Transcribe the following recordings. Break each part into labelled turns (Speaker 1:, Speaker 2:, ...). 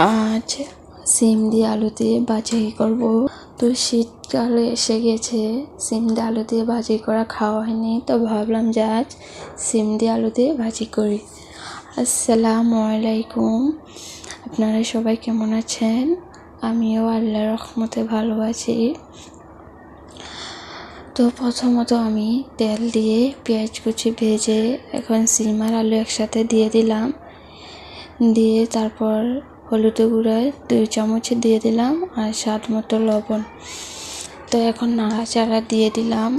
Speaker 1: আজ সিম দিয়ে আলু দিয়ে ভাজি করব। তো শীতকালে এসে গেছে, সিম দিয়ে আলু দিয়ে ভাজি করা খাওয়া হয়নি, তো ভাবলাম যে আজ সিম দিয়ে আলু দিয়ে ভাজি করি। আসসালামু আলাইকুম, আপনারা সবাই কেমন আছেন? আমিও আল্লাহর রহমতে ভালো আছি। তো প্রথমত আমি তেল দিয়ে পেঁয়াজ কুচি ভেজে এখন সিম আর আলু একসাথে দিয়ে দিলাম, দিয়ে তারপর হলুদ গুঁড়ো 2 চামচ দিয়ে দিলাম আর স্বাদ মতো লবণ। তো এখন নাড়াচাড়া দিয়ে দিলাম।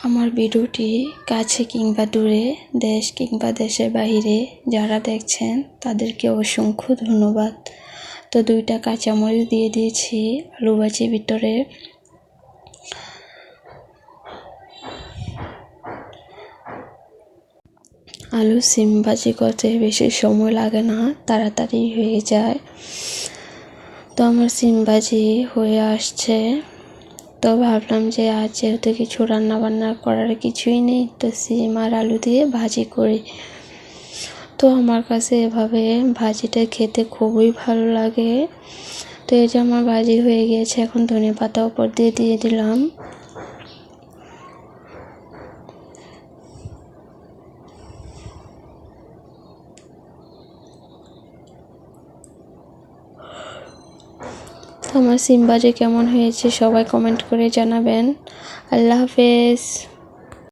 Speaker 1: আমার ভিডিওটি কাছে কিংবা দূরে, দেশ কিংবা দেশের বাইরে যারা দেখছেন তাদেরকে অসংখ্য ধন্যবাদ। তো 2টা কাঁচামরিচ দিয়ে দিয়েছি আলু ভাজির ভিতরে। আলু সিম ভাজি করতে বেশি সময় লাগে না, তাড়াতাড়ি হয়ে যায়। তো আমার সিম ভাজি হয়ে আসছে। তো ভাবলাম যে আজ যেহেতু কিছু রান্নাবান্না করার কিছুই নেই, তো সিম আর আলু দিয়ে ভাজি করি। তো আমার কাছে এভাবে ভাজিটা খেতে খুবই ভালো লাগে। তো এই যে আমার ভাজি হয়ে গিয়েছে, এখন ধনেপাতা উপর দিয়ে দিলাম। আমার সিম ভাজি কেমন হয়েছে সবাই কমেন্ট করে জানাবেন। আল্লাহ হাফেজ।